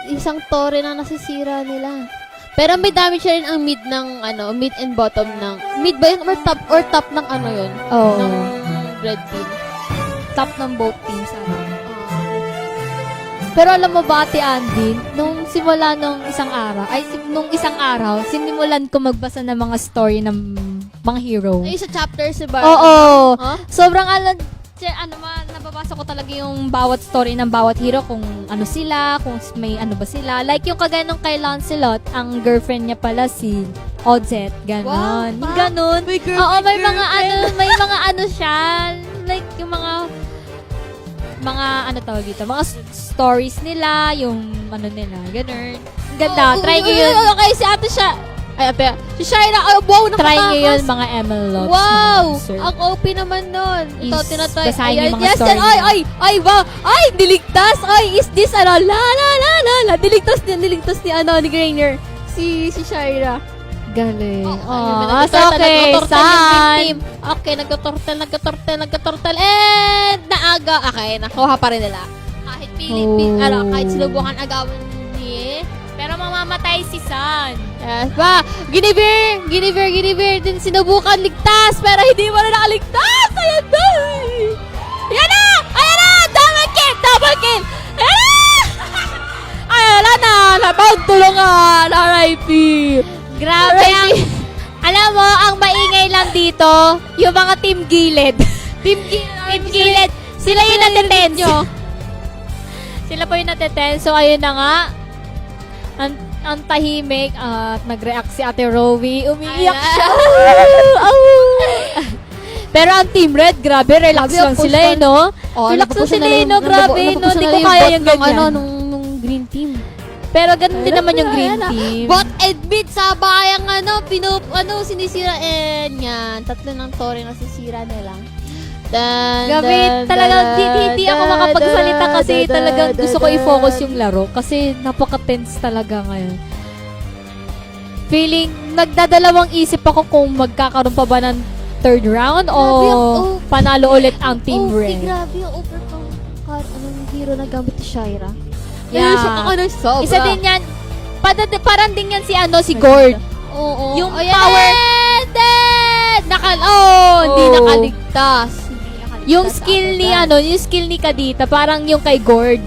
isang torre na nasisira nila. Pero may damage siya rin ang mid ng, mid and bottom ng, mid ba yun? Or top ng yun? Oo. Ng red team. Top ng both teams. Pero alam mo ba, Ate Andy, nung simula nung isang araw, sinimulan ko magbasa ng mga story ng mga hero. Ay, sa chapter si Bar. Oo. Huh? Sobrang nababasa ko talaga yung bawat story ng bawat hero, kung ano sila, kung may ano ba sila. Like yung kagaya nung kay Lancelot, ang girlfriend niya pala si Odette, ganon. Wow, Ganon. Oo, may mga ano siya, like yung mga tawag dito, mga stories nila, yung nila, ganun. Ang ganda, try nyo yun. Okay, si ate siya. Ay, ate, si Shaira, wow, nakatakas. Try nyo yun, mga ML Loves. Wow! mga sir. Ang OP naman nun. Ito, tinatry. Basahin yung mga Yes, story nila. ay, wow! Ay, niligtas! Ay, is this, la, niligtas ni Grainer. Si Shaira. Galing. Oh, okay, saan? Okay, nagtotortel. And, naaga. Okay, nakuha pa rin nila. Kahit kahit sinubukan agawan ni Pero mamamatay si San. Yes, ba? Giniver din sinubukan ligtas, pero hindi mo rin nakaligtas. Ayan na! Ayan na! Double kill! Ayan na! Napag tulungan! R.I.P. Grabe ang... Alam mo, ang maingay lang dito, yung mga Team Gilid. Team Gilid. Sila yung natetense. Sila po yung natetense. So, ayun na nga. Ang tahimik at nag-react si Ate Rowie. Umiiyak siya. Pero ang Team Red, grabe, relax lang sila no? Relax lang sila no? Grabe, no? Hindi ko kaya yung ganyan. Nung green team. Pero ganun din naman yung green team. But admit sa bayang sinisira yan. Tatlo ng torre na sisira nila. Gabi, talagang hindi ako makapagsalita kasi talagang gusto ko i-focus yung laro kasi napaka-tense talaga ngayon. Feeling, nagdadalawang isip ako kung magkakaroon pa ba ng third round o panalo ulit ang Team Red. Grabe yung overcome hero na gamit ni Shaira. Yeah. Ako ng sobra. Isa din yan, parang din yan si Gord. Oo. Yung power. Hindi nakaligtas. Yung skill ni Kadita, parang yung kay Gord.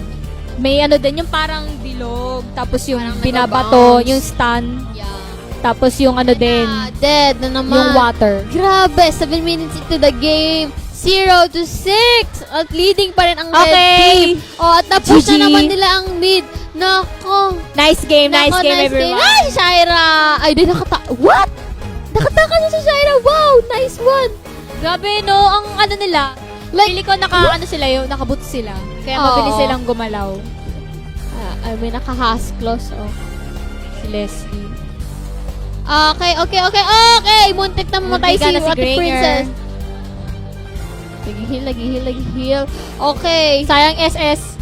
May din, yung parang bilog, tapos yung parang binabato, nag-bounce. yung stun, Yeah. tapos yung din, Dead na naman. yung water. Grabe, 7 minutes into the game. 0-6. At leading pa rin ang red Okay. team. At na-push GG. na naman nila ang mid. Nako. Nice game, everyone. Ay, Shaira! Ay, di What? Nakataka na si Shaira. Wow, nice one. Grabe, no? Ang nila, pili ko nakaboot sila. Kaya mabilis silang gumalaw. May naka-has close, Si Leslie. Okay. Muntik na mamatay Muntik na si si Ate Grainer. Princess. Lagi-heal. Okay. Sayang SS.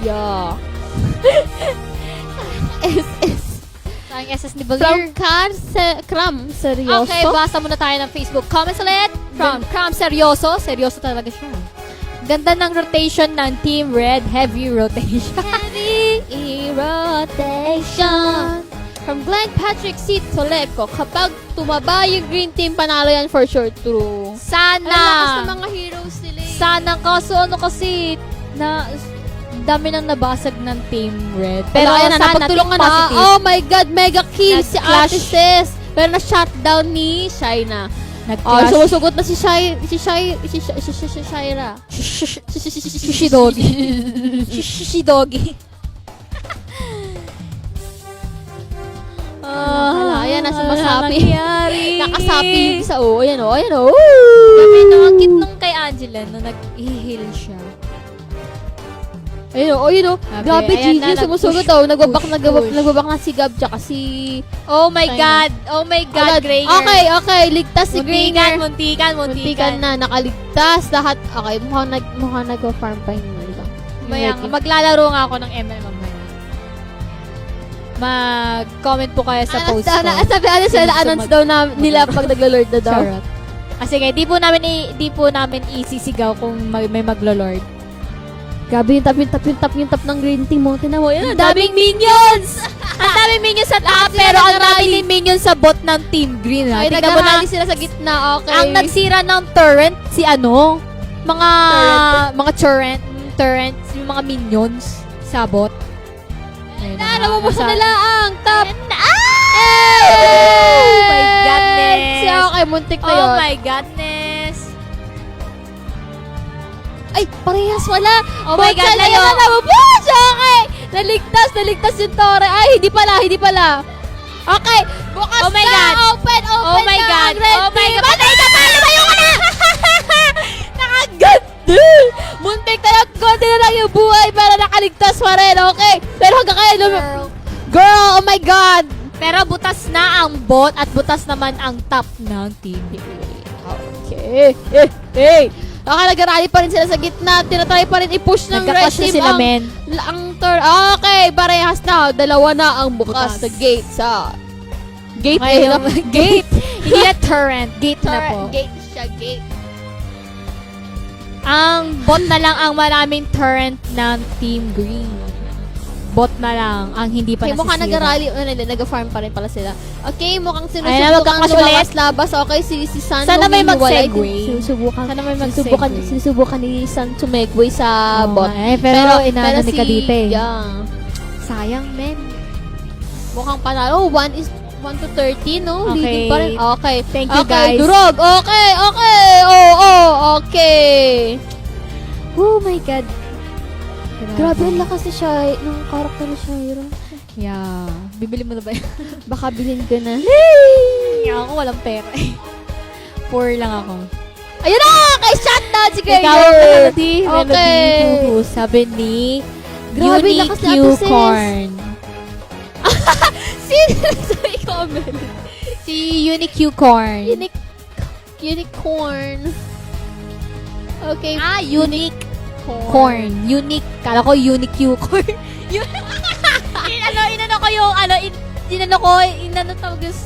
Yeah. SS. Sayang SS ni From Balir. Cram, seryoso? Okay, basa muna tayo ng Facebook comments ulit. From Cram Seryoso. Seryoso talaga siya. Ganda ng rotation ng Team Red. Heavy rotation. Heavy rotation. From Glenn Patrick C. Toleco, kapag tumaba yung green team, panalo yan for sure. True. Sana. Ang lakas ng mga heroes nila eh. Sana. Kaso kasi, dami nang nabasag ng Team Red. Pero ayan na, sana, napagtulungan think na. positive. Oh my God, mega kill si Nag-clash. Ate Sis. Pero na-shutdown ni Shaina. Nag-clash. Sumusugot na si Shaira. Shishidogi. Shishidogi. Ayan, nasa masapi. Nangyari. Nakasapi yung isa. Ayan o. Gabi, nakakit nung kay Angela na nag-heal siya. Ayun o. Grabe, ayan Gigi, na, sumusugot nag-push, daw. push. Nagbabak na si Gab tsaka si... Oh my China. God, Grainer. Okay. Ligtas si Grainer. Muntikan. Na. Nakaligtas. Lahat. Okay, mukhang nag-farm pa yun. Maglalaro nga ako ng ML mamaya. Mag-comment po kayo sa post ko. Sabi announce daw nila pag naglo-lord na daw. Charot. Sige, di po namin isisigaw kung may maglo-lord. Grabe yung top ng green team mo. Tinan mo, yun, Ang daming minions! Ang daming minions sa top, sila pero ang nagrally. daming din minions sa bot ng Team Green. Ha? Ay, Tingnan mo na, nag-rally sila sa gitna. Okay. ang nagsira ng turret, si ano? Mga turret, yung mga minions sa bot. Ayun na, Namumpusa nila ang top. Oh my godness! Okay, muntik na yun. Oh my godness! Ay, parehas wala. Oh my God, layo. Namumpusa! Okay. Naligtas yung Tore. Ay, hindi pala. Okay, bukas Oh my na. God. Open Oh my na God! ang red Oh my team. God! Patay ka pa! Lumayo ka na! Nakaganda! Muntik na lang, konti na lang yung buhay para nakaligtas pa rin, okay? Pero hanggang kaya Girl, oh my God! Pero butas na ang bot at butas naman ang top ng Team Green. Okay. Hey! Okay, nag-rally pa rin sila sa gitna. Tinatry pa rin i-push ng red Nagka-clash na team sila, men. ang turn. Okay, parehas na. Dalawa na ang bukas Bukas. sa gate sa... Gate Okay, eh, no? gate. Hindi na turret. Gate na po. Gate siya, gate. Ang bot na lang ang maraming turret ng Team Green. Bot na lang ang hindi pa Okay, mukhang nasisira. nag-rally, nag-farm pa rin pala sila. Okay, mukhang Ayan na, sinusubukan magkakash lumakas labas. Okay, si San Sana may humihiwalay mag-segue. din. Sinusubukan. Sana may Sinusubukan ni San tumegway sa bot. pero inaano ni si- Kadite. Yeah. Sayang, men. Mukhang panalo. 1 to 13, no? Okay. Leading pa rin. Okay. Thank you, Okay, guys. Durog. Okay. Okay. Oh my God. Grabe, ang lakas ni Shai. Nung karakter ni Shaira. Yeah. Bibili mo na ba yan? Baka bilhin ko na. Kaya ako walang pera. Poor lang ako. Ayun na! Kay shutdown si Kuya Ikaw ang Yer. melody. Okay. Melody. Sabi ni Grabe, lakas ni Ate Sis. Unicorn. Sino sa i-comment? Si Unicorn. Unicorn. Okay. Unique corn. Unique. Kala ko unique corn. Inano tawag yung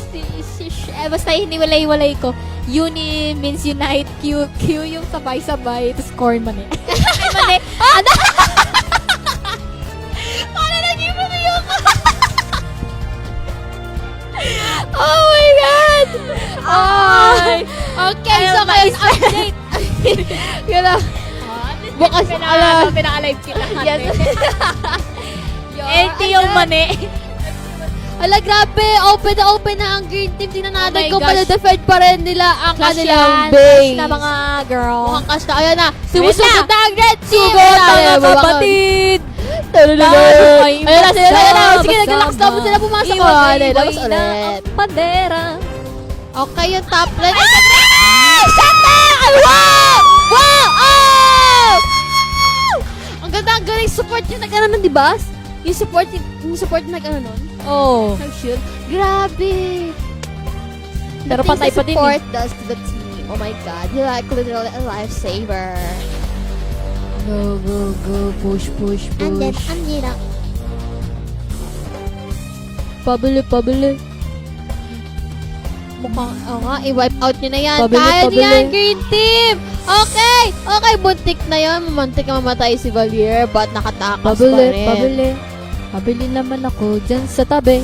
basta hiniwalay-walay ko. Uni means unite, Q yung sabay-sabay, tapos corn mani. Mani. Ano? Paano naging mo yung Oh my God! Ay. Okay, Ayaw so kayo ma-explain. update. Yun na. Bukas, pinaka-live kita. Yes. Empty yung mani. Ala, grabe. Open na ang green team. Tingnan Oh natin my kung gosh. defend pa rin nila ang kanilang Clash base. na mga girl. Mukhang cash na. Ayan na. Sumusugod na. na ang red team. Sugot Ayan na, ang ayan, babakon. kapatid. Ayan na sila. Sige, Magsama. nag-relax na po sila pumasok. Iwagay Labas na ulit. ang pandera. Okay, yung top lane. Ay! Shut down! Ay, wow! Wow! Oh! Ang ganda, ang galing support yung nag-ano nun, di ba? Yung support yung nag-ano nun. Oh. Nag-shield. Grabe. Pero patay pa din Support does to the team. Oh my God. You're like literally a lifesaver. Go, go, go. Push, push, push. Andira. Pabili. Mukhang, nga, i-wipe out nyo na yan. Pabili, Kaya pabili. niyan, green team! Okay, buntik na yan. Mamantik na mamatay si Valier, but nakatakas pa rin. Pabili naman ako dyan sa tabi.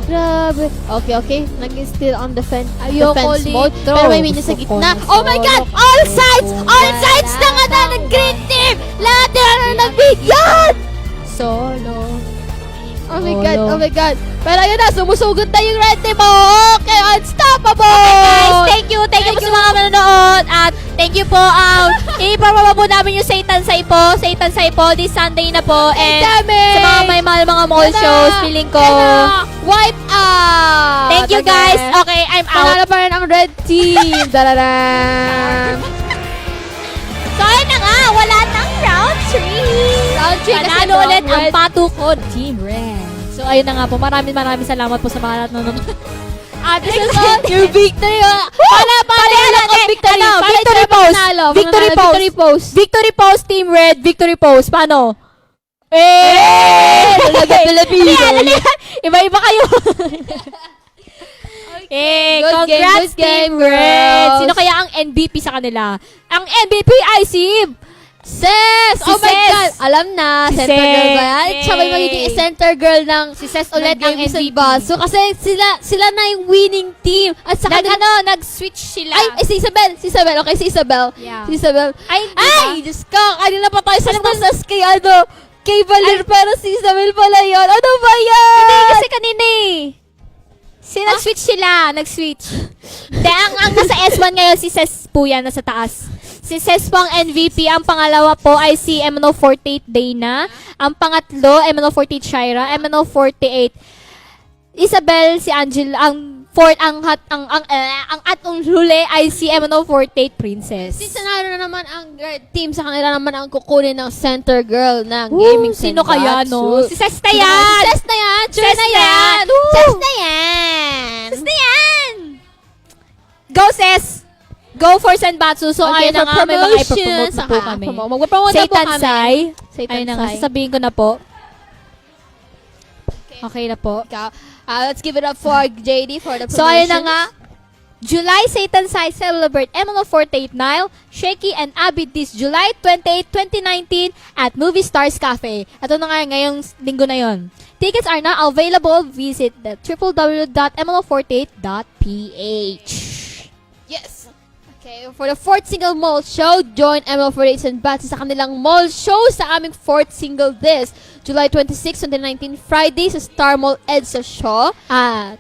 Grabe. Okay. Nag-still on defense Ayoko mode. dito. Pero may minions sa Gusto ko gitna. na Oh my God! solo. All sides! All Wala sides na nga na ng green team! Lahat na nagbigyan! Solo. Oh my Solo. God, oh my God. Pero ayun na, sumusugod na yung red team. Okay, unstoppable! Guys, thank you po sa mga manonood. At thank you po. Ipapaba po namin yung Satan Saipo this Sunday na po. And sa mga may mahal mga mall shows, feeling ko. Wipe out! Thank you guys. Okay, I'm out. Panalo pa rin ang red team. Dalaran! So ayun na nga, wala nang round 3. Round 3 kasi Panalo from ulit ang red. patukod Team Red. So ayun na nga po, maraming salamat po sa mga nanonood. At This is your victory. Para victory. ano, Para victory sila pose. panalo. Victory Panalo, pose. Victory pose. Victory pose, Team Red. Victory pose. Paano? Talaga Pilipino. Iba-iba kayo. Good Congrats, game, Team girls. Red. Sino kaya ang MVP sa kanila? Ang MVP ay si Ses! Si Oh my Ses! God! Alam na, Si center girl ba yan? Ses! Siya ba yung magiging center girl ng Si Ses ulit ang MVP. So kasi sila na yung winning team. At sa kanila, Nag-switch sila. ay, si Isabel. Okay, si Isabel. Yeah. Si Isabel. Ay, Ay, Diyos ko, kanina pa tayo sasas kay Valer, pero si Isabel pala yun. Ano ba yan? Hindi, kasi kanina eh. Nag-switch sila. Nag-switch. ang nasa S1 ngayon, si Ses po yan, nasa taas. Si Ses po ang MVP. Ang pangalawa po ay si MNO48 Dana. Ang pangatlo, MNO48 Shira. MNO48 Isabel, si Angel. Ang fourth, ang atong huli ay si MNO48 Princess. Since nanalo na naman ang red team, sa kanila naman ang kukunin ng center girl ng gaming Sino kaya, no? Si Ses na Si yan! Ses na yan! Sure Ses na na yan! yan! Ses na yan! Ses na yan! Go, Ses! Go for Senbatsu. So, Okay, ayun na for nga, may mga promotion. ipapromote na po kami. Magpapromote na po Satan kami. Sai. Satan Ayun na nga, Sai. sasabihin ko na po. Okay na po. Ikaw. Let's give it up for JD for the promotion. So, ayun na nga. July, Satan Sai celebrate MNO48 Nile, Shaky and Abby this July 28, 2019 at Movie Stars Cafe. Ito na nga ngayong linggo na yon. Tickets are now available. Visit the www.mlo48.ph. Yes. Okay, for the fourth single mall show, join ML48 and Bats sa kanilang mall show sa aming fourth single this, July 26, 2019, Friday sa Star Mall EDSA Shaw.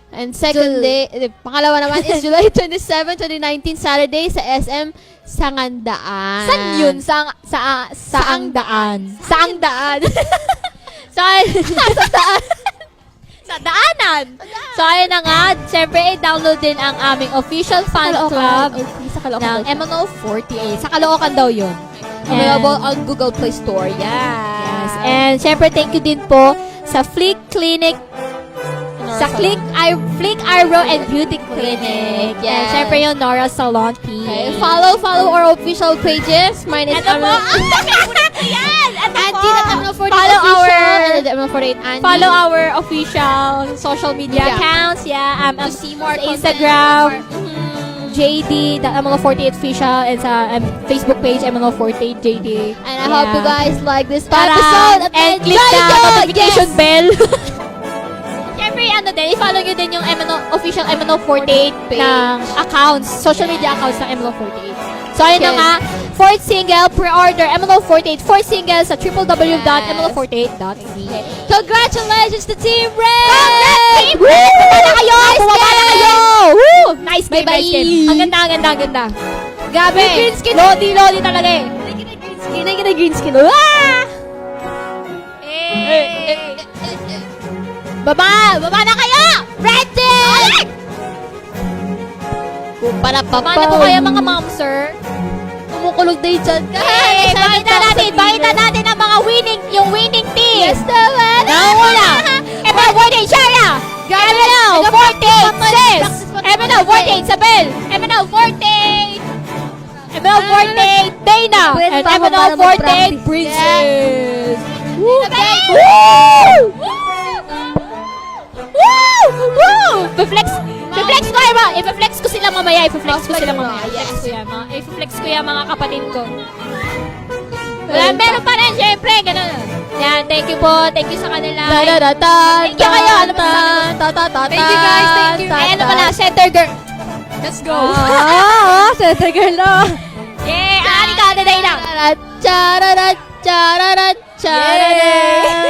And second day, pangalawa naman is July 27, 2019, Saturday sa SM Sangandaan. Saan yun? Saang daan? Saang daan? Sa daanan. So, ayun na nga. Siyempre, i-download din ang aming official fan club Sa Caloocan. ng MNO48. Sa Caloocan daw yun. Available on Google Play Store. Yes. And siyempre, thank you din po sa Flick Clinic, sa Flick Eyebrow and Beauty Clinic. Yes. And siyempre yung Nora Salon P. Okay, follow our official pages. Mine is Ito po. Favorite ko yan. Ito po. Angie at ML48 Follow ML48 Angie. Follow our official social media Yeah. accounts. Yeah. To see more sa content, Instagram, more- JD, the MNO48 official, and sa Facebook page, MNO48 JD. And I hope you guys like this Tara, episode. and click enjoy the it! notification Yes! bell. Siyempre, i-follow nyo din yung official MNO48 Page. ng accounts, social media accounts ng MNO48. So, ayun na Yes. nga, fourth single, pre-order MNO48, fourth single sa www.mno48.tv. Congratulations to Team Red! Congrats, Team Red! Bumaba na kayo! Bumaba na kayo! Woo! Nice game, Bye-bye. nice game. Ang ganda, ang ganda, ang ganda. Grabe. May green skin. Lodi talaga eh. Green skin. Ah! Baba na kayo! Red team! Baba na po kayo mga mom, sir. Kumukulog na yung dyan. Hey, bakita natin ang mga yung winning team. Yes naman! Nangula! MNO48 Shara! MNO48 Sis! MNO48 Isabel! MNO48 Dana! And MNO48 Princess! Woo! I-flex ko sila mamaya. I-flex ko yan, mga kapatid ko. Meron pa rin, syempre. Ganun. Yan, thank you po. Thank you sa kanila. Thank you kayo. Ano pa Thank you guys. Thank you. Ay, ano pala? Center girl. Let's go. Center girl na. Yay! Ari ka, daday lang. Chararat, chararat, chararat.